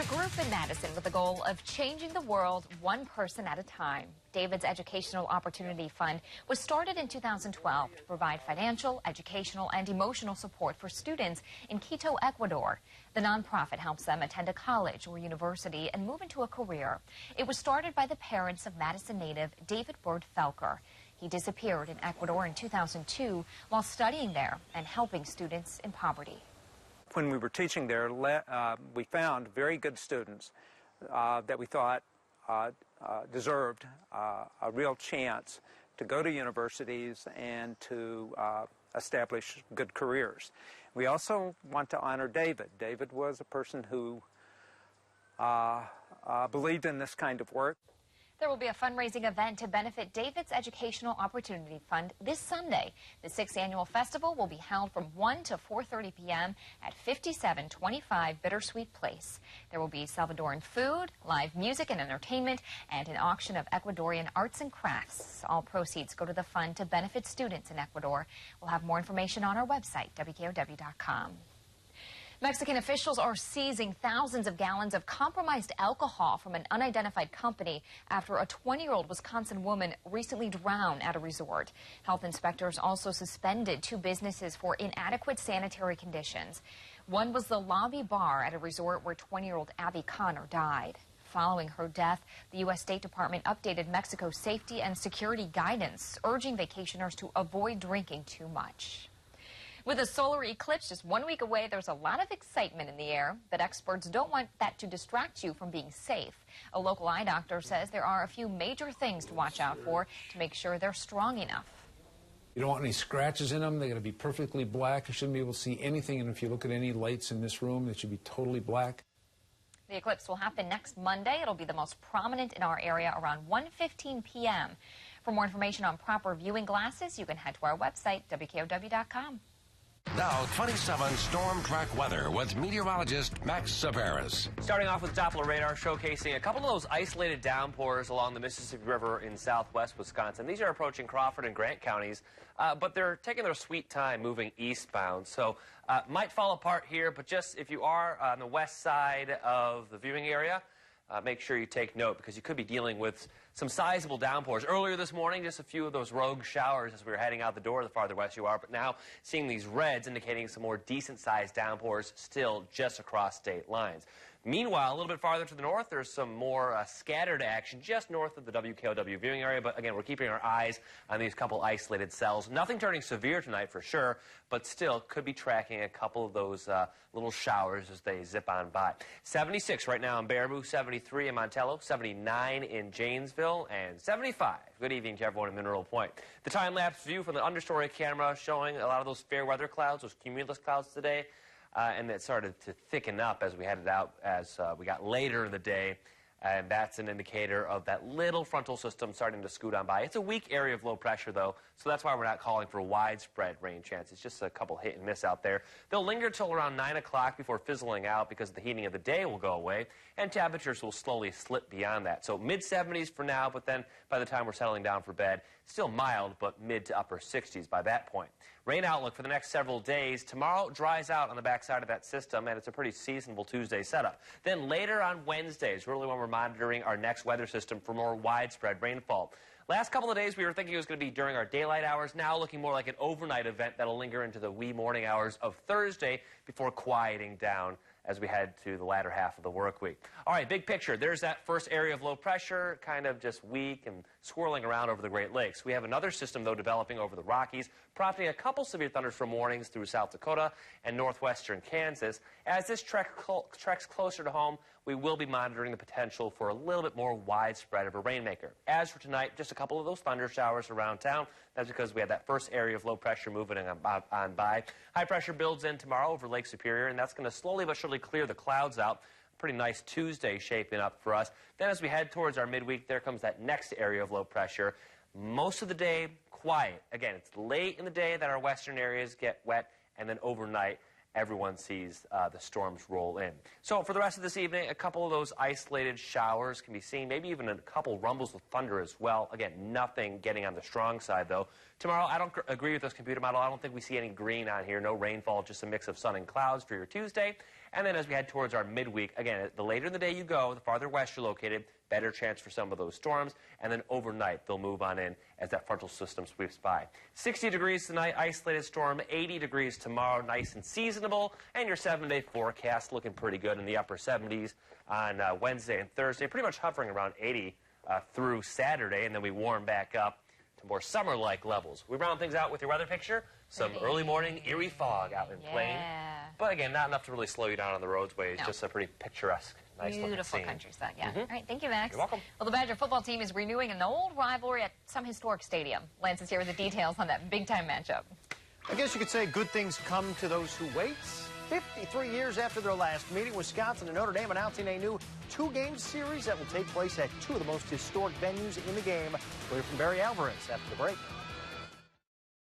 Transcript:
a group in Madison with the goal of changing the world one person at a time. David's Educational Opportunity Fund was started in 2012 to provide financial, educational, and emotional support for students in Quito, Ecuador. The nonprofit helps them attend a college or university and move into a career. It was started by the parents of Madison native David Bird Felker. He disappeared in Ecuador in 2002 while studying there and helping students in poverty. When we were teaching there, we found very good students that we thought deserved a real chance to go to universities and to establish good careers. We also want to honor David. David was a person who believed in this kind of work. There will be a fundraising event to benefit David's Educational Opportunity Fund this Sunday. The 6th annual festival will be held from 1 to 4:30 p.m. at 5725 Bittersweet Place. There will be Salvadoran food, live music and entertainment, and an auction of Ecuadorian arts and crafts. All proceeds go to the fund to benefit students in Ecuador. We'll have more information on our website, WKOW.com. Mexican officials are seizing thousands of gallons of compromised alcohol from an unidentified company after a 20-year-old Wisconsin woman recently drowned at a resort. Health inspectors also suspended 2 businesses for inadequate sanitary conditions. One was the lobby bar at a resort where 20-year-old Abby Connor died. Following her death, the U.S. State Department updated Mexico's safety and security guidance, urging vacationers to avoid drinking too much. With a solar eclipse just 1 week away, there's a lot of excitement in the air, but experts don't want that to distract you from being safe. A local eye doctor says there are a few major things to watch out for to make sure they're strong enough. You don't want any scratches in them. They're going to be perfectly black. You shouldn't be able to see anything, and if you look at any lights in this room, it should be totally black. The eclipse will happen next Monday. It'll be the most prominent in our area around 1:15 p.m. For more information on proper viewing glasses, you can head to our website, WKOW.com. Now, 27 storm track weather with meteorologist Max Saveras. Starting off with Doppler radar showcasing a couple of those isolated downpours along the Mississippi River in southwest Wisconsin. These are approaching Crawford and Grant counties, but they're taking their sweet time moving eastbound. So might fall apart here, but just if you are on the west side of the viewing area, make sure you take note because you could be dealing with some sizable downpours. Earlier this morning, just a few of those rogue showers as we were heading out the door the farther west you are, but now seeing these reds indicating some more decent-sized downpours still just across state lines. Meanwhile, a little bit farther to the north, there's some more scattered action just north of the WKOW viewing area. But again, we're keeping our eyes on these couple isolated cells. Nothing turning severe tonight for sure, but still could be tracking a couple of those little showers as they zip on by. 76 right now in Baraboo, 73 in Montello, 79 in Janesville, and 75. Good evening to everyone in Mineral Point. The time-lapse view from the understory camera showing a lot of those fair weather clouds, those cumulus clouds today. And that started to thicken up as we headed out as we got later in the day. And that's an indicator of that little frontal system starting to scoot on by. It's a weak area of low pressure, though, so that's why we're not calling for widespread rain chance. It's just a couple hit and miss out there. They'll linger till around 9 o'clock before fizzling out because the heating of the day will go away, and temperatures will slowly slip beyond that. So mid-70s for now, but then by the time we're settling down for bed, still mild, but mid to upper 60s by that point. Rain outlook for the next several days. Tomorrow dries out on the backside of that system, and it's a pretty seasonable Tuesday setup. Then later on Wednesday is really when we're monitoring our next weather system for more widespread rainfall. Last couple of days we were thinking it was going to be during our daylight hours. Now looking more like an overnight event that'll linger into the wee morning hours of Thursday before quieting down as we head to the latter half of the work week. All right, big picture. There's that first area of low pressure, kind of just weak and swirling around over the Great Lakes. We have another system, though, developing over the Rockies, prompting a couple severe thunderstorm warnings through South Dakota and northwestern Kansas. As this treks closer to home, we will be monitoring the potential for a little bit more widespread of a rainmaker. As for tonight, just a couple of those thunder showers around town. That's because we had that first area of low pressure moving on by. High pressure builds in tomorrow over Lake Superior, and that's going to slowly but surely clear the clouds out. Pretty nice Tuesday shaping up for us. Then as we head towards our midweek, there comes that next area of low pressure. Most of the day, quiet. Again, it's late in the day that our western areas get wet, and then overnight, everyone sees the storms roll in. So for the rest of this evening, a couple of those isolated showers can be seen, maybe even a couple rumbles with thunder as well. Again, nothing getting on the strong side, though. Tomorrow, I don't agree with this computer model. I don't think we see any green on here. No rainfall, just a mix of sun and clouds for your Tuesday. And then as we head towards our midweek, again, the later in the day you go, the farther west you're located, better chance for some of those storms. And then overnight, they'll move on in as that frontal system sweeps by. 60 degrees tonight, isolated storm. 80 degrees tomorrow, nice and seasonable. And your 7-day forecast looking pretty good in the upper 70s on Wednesday and Thursday. Pretty much hovering around 80 through Saturday. And then we warm back up to more summer-like levels. We round things out with your weather picture. Some early morning eerie fog out in Plain. But again, not enough to really slow you down on the roadways. No. Just a pretty picturesque, nice looking Beautiful scene. countryside, yeah. All right, thank you, Max. You're welcome. Well, the Badger football team is renewing an old rivalry at some historic stadium. Lance is here with the details on that big-time matchup. I guess you could say good things come to those who wait. 53 years after their last meeting, Wisconsin and Notre Dame announcing a new 2-game series that will take place at 2 of the most historic venues in the game. We'll hear from Barry Alvarez after the break.